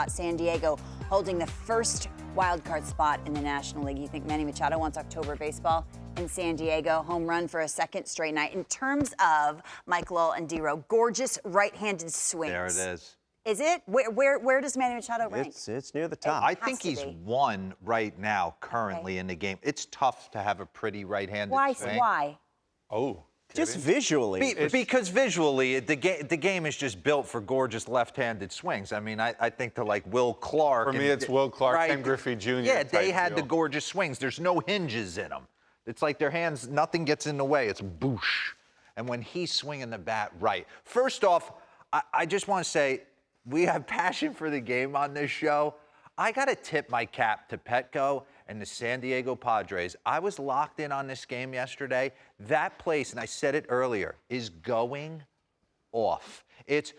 San Diego holding the first wild card spot in the National League. You think Manny Machado wants October baseball in San Diego? Home run for a second straight night. In terms of Mike Lowell and DeRo, gorgeous right-handed swings. There it is. Is it? Where does Manny Machado rank? It's near the top. I think he's one right now, currently in the game. It's tough to have a pretty right-handed swing. Why? Oh. Just visually. Because visually, the game is just built for gorgeous left-handed swings. I mean, I think to like Will Clark. For me, it's Will Clark, right? Ken Griffey Jr. Yeah, they had the deal. gorgeous swings. There's no hinges in them. It's like their hands, nothing gets in the way. It's boosh. And when he's swinging the bat right. First off, I just want to say, we have passion for the game on this show. I got to tip my cap to Petco and the San Diego Padres. I was locked in on this game yesterday. That place, and I said it earlier, is going off. It's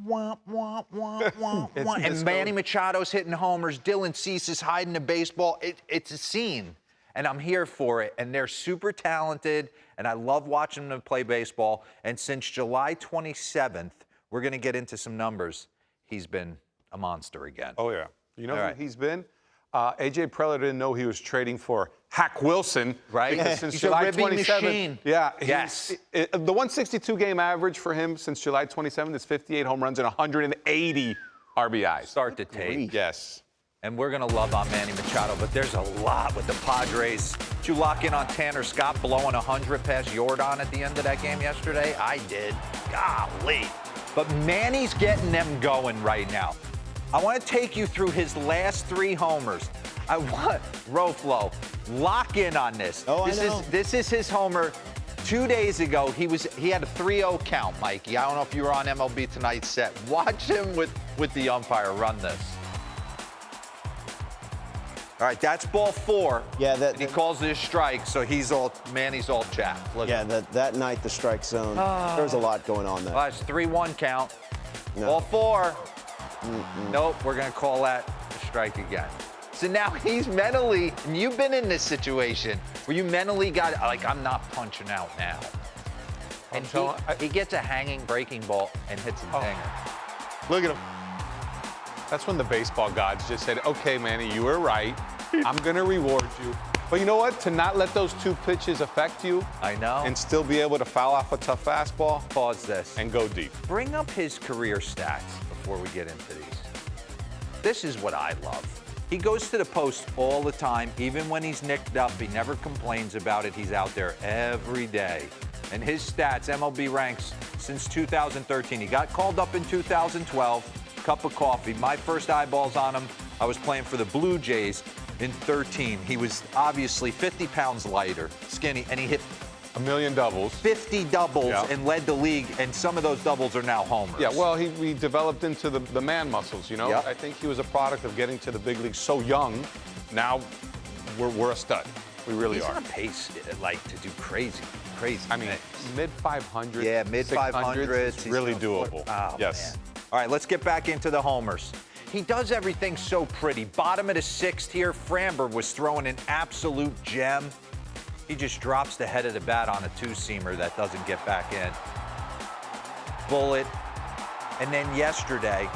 wah, wah, wah, wah, wah. And Manny Machado's hitting homers. Dylan Cease is hiding the baseball. It's a scene, and I'm here for it. And they're super talented, and I love watching them play baseball. And since July 27th, we're going to get into some numbers. He's been a monster again. Oh, yeah. You know who he's been? A.J. Preller didn't know he was trading for Hack Wilson. Right. Because since He's July a ribbing 27th. machine. Yeah. Yes. The 162 game average for him since July 27th is 58 home runs and 180 RBIs. Start the tape. Yes. And we're going to love on Manny Machado, but there's a lot with the Padres. Did you lock in on Tanner Scott blowing 100 past Jordan at the end of that game yesterday? I did. Golly. But Manny's getting them going right now. I want to take you through his last 3 homers. I want Roflo, lock in on this. Oh, I know. This is his homer 2 days ago. He had a 3-0 count, Mikey. I don't know if you were on MLB Tonight's set. Watch him with the umpire run this. All right, that's ball 4. Yeah, and he calls it a strike, so Manny's all chapped. That night, the strike zone, there's a lot going on there. Well, it's 3-1 count. No. Ball 4. Nope, we're going to call that a strike again. So now he's mentally, and you've been in this situation where you mentally got, like, I'm not punching out now. And he gets a hanging breaking ball and hits a hanger. Look at him. That's when the baseball gods just said, okay, Manny, you were right. I'm going to reward you. But you know what? To not let those 2 pitches affect you. I know. And still be able to foul off a tough fastball. Pause this. And go deep. Bring up his career stats before we get into these. This is what I love. He goes to the post all the time. Even when he's nicked up, he never complains about it. He's out there every day. And his stats, MLB ranks since 2013. He got called up in 2012. Cup of coffee. My first eyeballs on him, I was playing for the Blue Jays in 13. He was obviously 50 pounds lighter, skinny, and he hit a million doubles. 50 doubles and led the league, and some of those doubles are now homers. Yeah, well, he developed into the man muscles, you know? Yep. I think he was a product of getting to the big leagues so young. Now we're a stud. We really are. He's on pace, like, to do crazy I mean, things. mid-500s. Yeah, mid-500s. It's really doable. Oh, yes. Man. All right, let's get back into the homers. He does everything so pretty. Bottom of the 6th here, Framber was throwing an absolute gem. He just drops the head of the bat on a 2-seamer that doesn't get back in. Bullet. And then yesterday,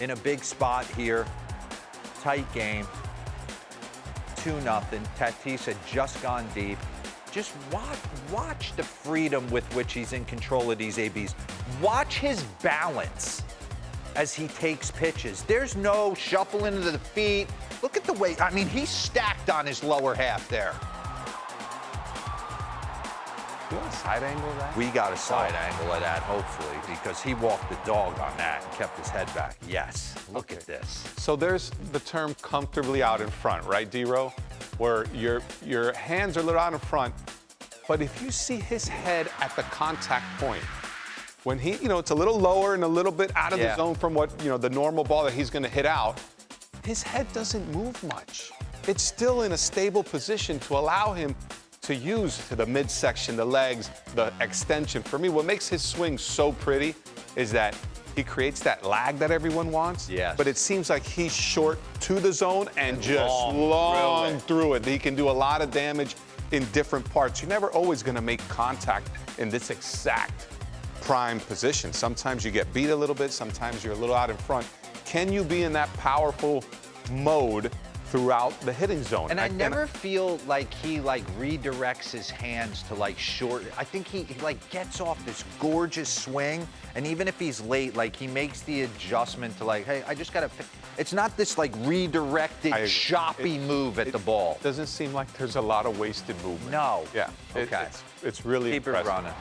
in a big spot here, tight game, 2-0. Tatis had just gone deep. Just watch the freedom with which he's in control of these ABs. Watch his balance as he takes pitches. There's no shuffling into the feet. Look at the way, I mean, he's stacked on his lower half there. You want a side angle of that? We got a side angle of that, hopefully, because he walked the dog on that and kept his head back. Yes, look at this. So there's the term comfortably out in front, right, DeRo? Where your hands are a little out in front, but if you see his head at the contact point, when he, it's a little lower and a little bit out of the zone from what, the normal ball that he's going to hit out, his head doesn't move much. It's still in a stable position to allow him to use to the midsection, the legs, the extension. For me, what makes his swing so pretty is that he creates that lag that everyone wants. Yes. But it seems like he's short to the zone and just long through it. He can do a lot of damage in different parts. You're never always going to make contact in this exact prime position. Sometimes you get beat a little bit, sometimes you're a little out in front. Can you be in that powerful mode throughout the hitting zone? And I never feel like he redirects his hands to short. I think he gets off this gorgeous swing, and even if he's late, he makes the adjustment to hey, I just gotta. It's not this redirected, choppy move at the ball. It doesn't seem like there's a lot of wasted movement. No. Yeah. Okay. It's really Keep impressive. it running.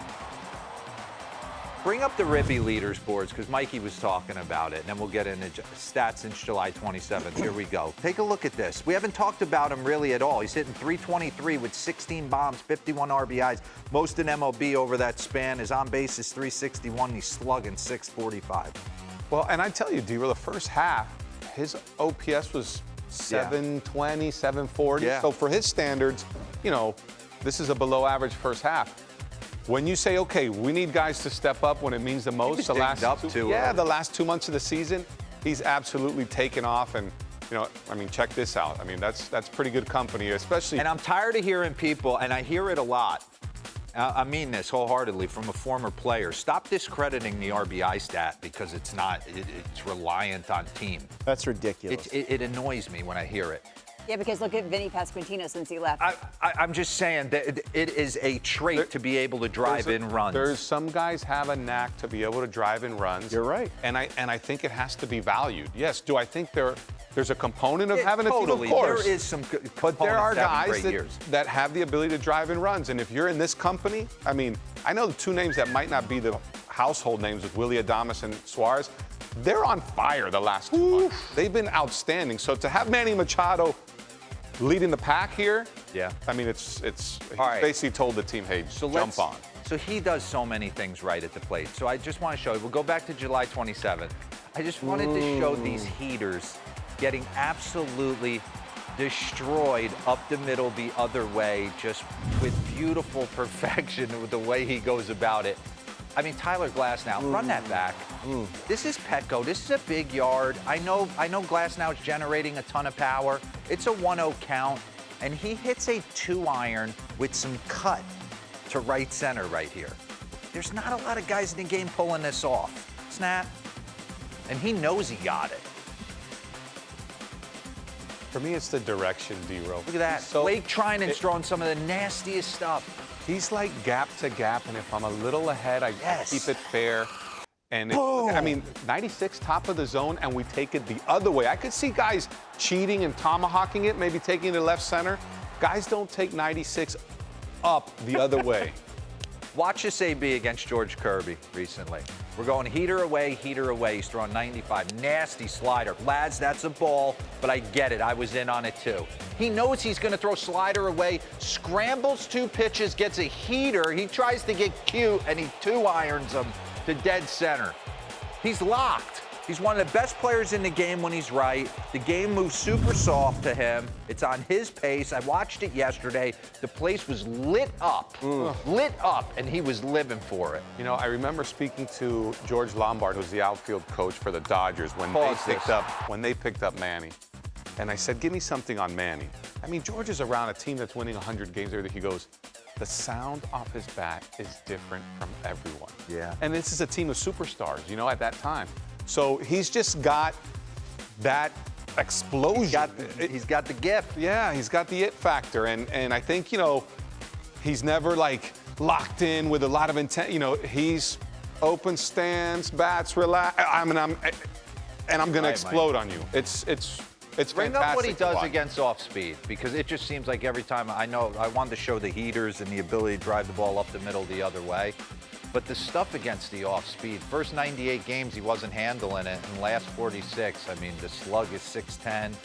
Bring up the Ribby leaderboards because Mikey was talking about it, and then we'll get into stats since July 27th. Here we go. Take a look at this. We haven't talked about him really at all. He's hitting .323 with 16 bombs, 51 RBIs, most in MLB over that span. His on base is .361. He's slugging .645. Well, and I tell you, DeRo, the first half, his OPS was 720, 740. Yeah. So for his standards, this is a below average first half. When you say, okay, we need guys to step up when it means the most, the last the last 2 months of the season, he's absolutely taken off. And check this out. I mean, that's pretty good company, especially. And I'm tired of hearing people, and I hear it a lot. I mean this wholeheartedly from a former player. Stop discrediting the RBI stat because it's not. It's reliant on team. That's ridiculous. It annoys me when I hear it. Yeah, because look at Vinny Pasquantino since he left. I'm just saying that it is a trait to be able to drive in runs. There's some guys have a knack to be able to drive in runs. You're right. And I think it has to be valued. Yes. Do I think there's a component of having totally. a team? Of course. There is some But there are guys that, that have the ability to drive in runs. And if you're in this company, I mean, I know the two names that might not be the household names with Willie Adames and Suarez. They're on fire the last 2 months. They've been outstanding. So to have Manny Machado leading the pack here, I mean, he's basically told the team, hey, jump on. So he does so many things right at the plate. So I just want to show you. We'll go back to July 27th. I just wanted to show these heaters getting absolutely destroyed up the middle the other way, just with beautiful perfection with the way he goes about it. I mean, Tyler Glasnow, run that back. This is Petco. This is a big yard. I know Glasnow's generating a ton of power. It's a 1-0 count, and he hits a 2-iron with some cut to right center right here. There's not a lot of guys in the game pulling this off. Snap. And he knows he got it. For me, it's the direction, DeRo. Look at that. Blake Trinan's throwing some of the nastiest stuff. He's like gap to gap, and if I'm a little ahead, I keep it fair. And I mean, 96 top of the zone, and we take it the other way. I could see guys cheating and tomahawking it, maybe taking it to left center. Guys don't take 96 up the other way. Watch this AB against George Kirby recently. We're going heater away, heater away. He's throwing 95. Nasty slider. Lads, that's a ball, but I get it. I was in on it too. He knows he's going to throw slider away, scrambles 2 pitches, gets a heater. He tries to get cute, and he 2-irons him to dead center. He's locked. He's one of the best players in the game when he's right. The game moves super soft to him. It's on his pace. I watched it yesterday. The place was lit up, and he was living for it. I remember speaking to George Lombard, who's the outfield coach for the Dodgers, when they picked up Manny. And I said, give me something on Manny. I mean, George is around a team that's winning 100 games. He goes, the sound off his bat is different from everyone. Yeah. And this is a team of superstars, at that time. So he's just got that explosion. He's got the gift. Yeah, he's got the it factor. And I think, he's never locked in with a lot of intent. He's open stance, bats, relax. I'm going to explode on you. It's Bring fantastic up what he to does watch. against off speed, because it just seems like every time I wanted to show the heaters and the ability to drive the ball up the middle the other way. But the stuff against the off speed, first 98 games he wasn't handling it, and last 46, I mean, the slug is 610.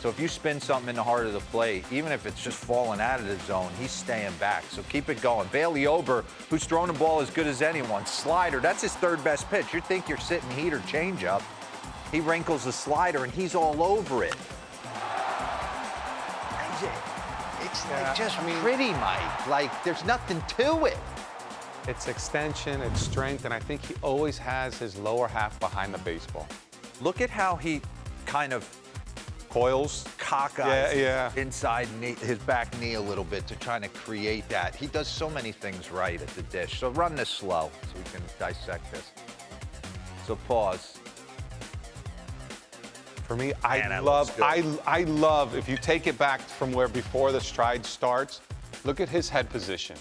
So if you spin something in the heart of the plate, even if it's just falling out of the zone, he's staying back. So keep it going. Bailey Ober, who's throwing the ball as good as anyone. Slider, that's his 3rd best pitch. You think you're sitting heater changeup. He wrinkles the slider, and he's all over it. It's just pretty, Mike. There's nothing to it. It's extension, it's strength, and I think he always has his lower half behind the baseball. Look at how he kind of coils cockeyes Yeah. his inside knee, his back knee a little bit to try to create that. He does so many things right at the dish. So run this slow so we can dissect this. So pause. For me, Man, I that love, looks good. I love, if you take it back from where before the stride starts, look at his head position.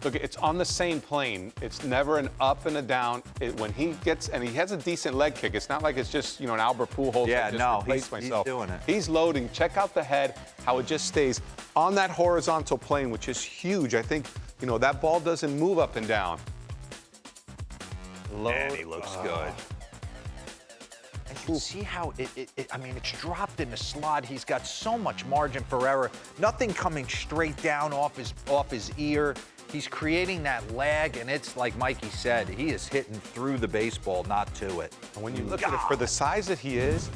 Look, it's on the same plane. It's never an up and a down. When he gets, and he has a decent leg kick. It's not like it's just, an Albert Pujols. Yeah, I just no, replaced he's myself. doing it. He's loading. Check out the head, how it just stays on that horizontal plane, which is huge. I think, that ball doesn't move up and down. Man, he looks good. And you see how I mean, it's dropped in the slot. He's got so much margin for error. Nothing coming straight down off his ear. He's creating that lag, and it's like Mikey said, he is hitting through the baseball, not to it. And when you look at it, for the size that he is,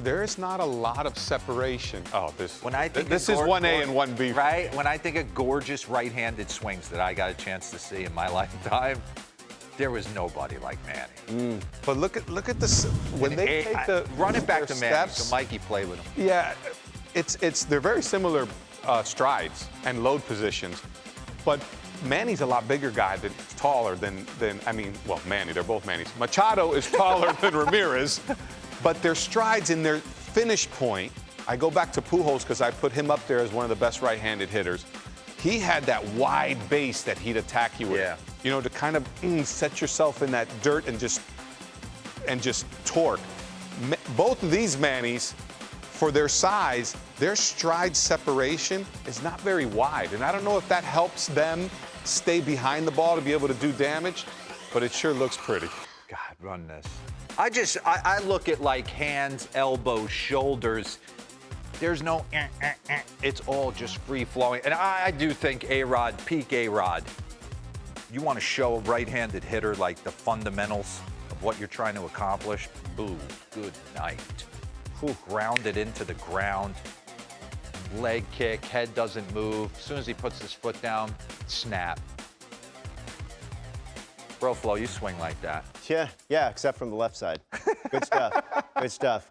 there's not a lot of separation. Oh, this is 1A and 1B. Right? When I think of gorgeous right-handed swings that I got a chance to see in my lifetime, there was nobody like Manny. But look at this when they take the run it back to their Manny steps. so Mikey play with him. Yeah, they're very similar strides and load positions, but Manny's a lot bigger guy taller than Manny. They're both Mannys. Machado is taller than Ramirez, but their strides in their finish point. I go back to Pujols because I put him up there as one of the best right-handed hitters. He had that wide base that he'd attack you with. Yeah. To kind of set yourself in that dirt and just torque. Both of these Mannys, for their size, their stride separation is not very wide. And I don't know if that helps them stay behind the ball to be able to do damage, but it sure looks pretty. God, run this. I look at like hands, elbows, shoulders. There's no It's all just free flowing. And I do think A-Rod, peak A-Rod, you want to show a right-handed hitter like the fundamentals of what you're trying to accomplish. Boo, good night. Grounded into the ground. Leg kick, head doesn't move. As soon as he puts his foot down, snap. Bro, Flo, you swing like that. Yeah, except from the left side. Good stuff. Good stuff.